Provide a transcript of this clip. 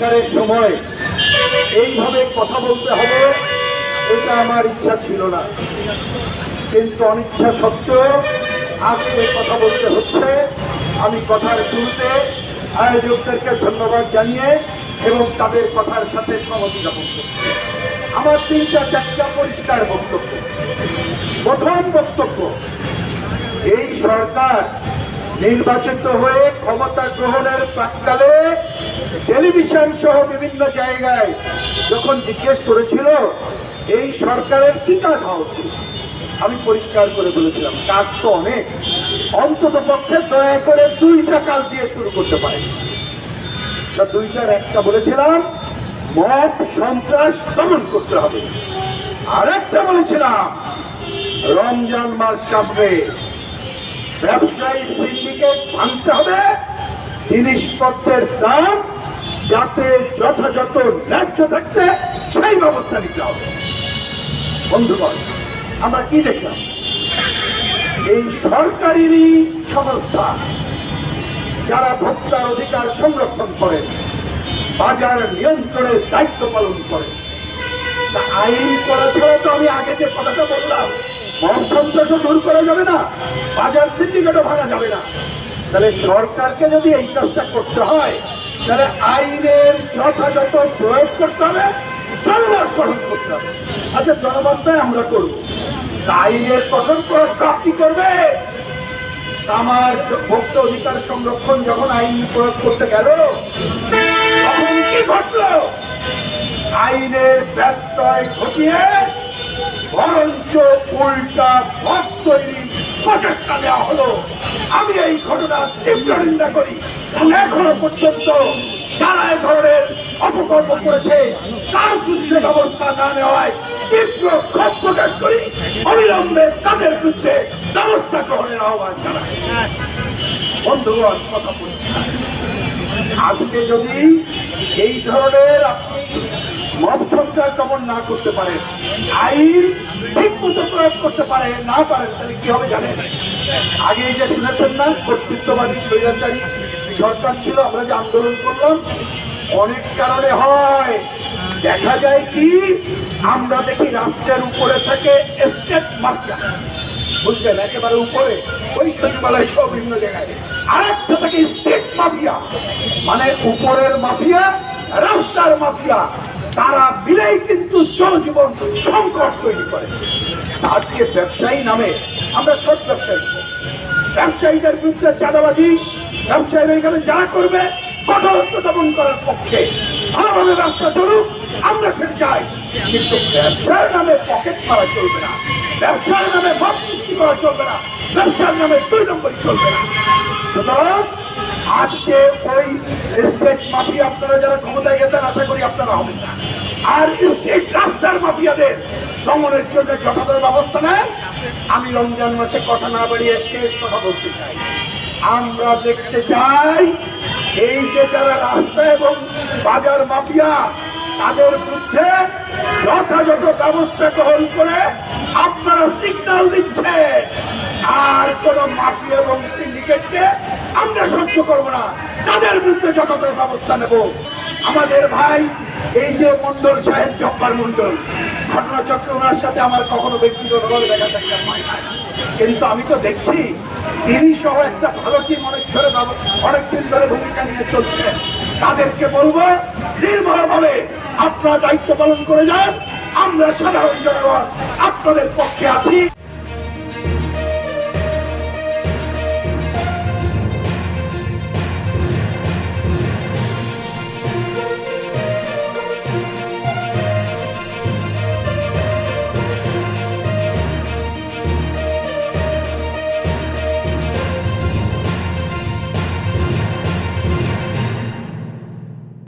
সরকারের সময় এইভাবে কথা বলতে হবে এটা আমার ইচ্ছা ছিল না, কিন্তু অনিচ্ছা সত্ত্বেও আজকে কথা বলতে হচ্ছে। আমি কথার শুরুতে আয়োজকদেরকে ধন্যবাদ জানিয়ে এবং তাদের কথার সাথে সহমতি জ্ঞাপন করছি। আমার 3-4টা পরিষ্কার বক্তব্য। প্রথম বক্তব্য, এই সরকার নির্বাচিত হয়ে ক্ষমতা গ্রহণের প্রাক্কালে টেলিভিশন সহ বিভিন্ন জায়গায় যখন জিজ্ঞেস করেছিল এই সরকারের কি কাজ হওয়া উচিত, আমি পরিষ্কার করে বলেছিলাম কাজ তো অনেক, অন্তত পক্ষে দয়া করে 2টা কাজ দিয়ে শুরু করতে পারে। 2টার একটা বলেছিলাম মব সন্ত্রাস দমন করতে হবে, আর একটা বলেছিলাম রমজান মাস সামনে ব্যবসায়ী সিন্ডিকেট ভাঙতে হবে, জিনিসপত্রের দাম যাতে যথাযথ ন্যায্য থাকতে সেই ব্যবস্থা নিতে হবে। বন্ধুগণ, আমরা কি দেখলাম, এই সরকারি সংস্থা যারা ভোক্তার অধিকার সংরক্ষণ করে, বাজার নিয়ন্ত্রণের দায়িত্ব পালন করে, তা আইন করা ছাড়া তো আমি আগে যে কথাটা বললাম মব সন্ত্রাসও দূর করা যাবে না, বাজার সিন্ডিকেটও ভাঙা যাবে না। তাহলে সরকারকে যদি এই কাজটা করতে হয় তাহলে আইনের যথাযথ প্রয়োগ করতে হবে, জনমত গঠন করতে হবে। আচ্ছা, জনমতটাই আমরা করবো, আইনের কঠোর প্রয়োগ আপনি করবে। আমার ভোক্তা অধিকার সংরক্ষণ যখন আইন প্রয়োগ করতে গেল তখন কি ঘটলো? আইনের ব্যত্যয় ঘটিয়ে বরঞ্চ উল্টা মত তৈরির প্রচেষ্টা নেওয়া হলো। আমি এই ঘটনার তীব্র নিন্দা করি এবং এখনো পর্যন্ত যারা এ ধরনের অপকর্ম করেছে তার বিরুদ্ধে ব্যবস্থা না নেওয়ায় তীব্র ক্ষোভ প্রকাশ করি। অবিলম্বে তাদের বিরুদ্ধে ব্যবস্থা গ্রহণের আহ্বান জানাই। বন্ধুগণ, কথা বলি, আজকে যদি এই ধরনের আপনি মব সন্ত্রাস দমন না করতে পারেন, আইন ঠিক মতো প্রয়োগ করতে পারেন না পারেন, তাহলে কি হবে জানেন? আগে যে শুনেছেন না, কর্তৃত্ববাদী স্বৈরাচারী সরকার ছিল, আমরা যে আন্দোলন করলাম, অনেক কারণে হয়। দেখা যায় কি, আমরা দেখি রাষ্ট্রের উপরে থাকে স্টেট মাফিয়া, বুঝলেন, একেবারে উপরে ওই সচিবালয় সহ বিভিন্ন জায়গায়, আরেকটা থাকে স্টেট মাফিয়া, মানে উপরের মাফিয়া রাস্তার মাফিয়া, তারা মিলেই কিন্তু জনজীবন সংকট তৈরি করে। আজকে ব্যবসায়ী নামে আমরা সব ব্যবসায়ীদের বিরুদ্ধে চাঁদাবাজি, ব্যবসায়ীরা এখানে যারা করবে কঠোরত্ব দমন করার পক্ষে, ভালোভাবে ব্যবসা চলুক আমরা সেটা চাই, কিন্তু ব্যবসার নামে পকেট মারা চলবে না, ব্যবসার নামে ভাব সৃষ্টি করা চলবে না, ব্যবসার নামে 2 নম্বরই চলবে না। সুতরাং আজকে ওই স্টেট মাফিয়া আপনারা যারা ক্ষমতায় গেছেন আশা করি আপনারা হবেন না, আর স্টেট রাস্তার মাফিয়াদের দমনের জন্য যথাযথ ব্যবস্থা নেন। আমি রমজান মাসে কথা না বাড়িয়ে শেষ কথা বলতে চাই, আমরা দেখতে চাই এই যে যারা রাস্তা এবং বাজার মাফিয়া তাদের বিরুদ্ধে যথাযথ ব্যবস্থা গ্রহণ করে আপনারা সিগন্যাল দিচ্ছেন, আর কোন মাফিয়া এবং সিন্ডিকেটকে আমরা সহ্য করবো না, তাদের বিরুদ্ধে যথাযথ ব্যবস্থা নেব। আমাদের ভাই এই যে মন্ডল সাহেব, জব্বার মন্ডল, ঘটনাচক্র, ওনার সাথে আমার কখনো ব্যক্তিগতভাবে দেখা সাক্ষাৎ হয় না, কিন্তু আমি তো দেখছি তিনি সহ একটা ভালো টিম অনেকদিন ধরে ভূমিকা নিয়ে চলছেন। তাদেরকে বলবো নির্মলভাবে আপনারা দায়িত্ব পালন করে যান, আমরা সাধারণ জনগণ আপনাদের পক্ষে আছি।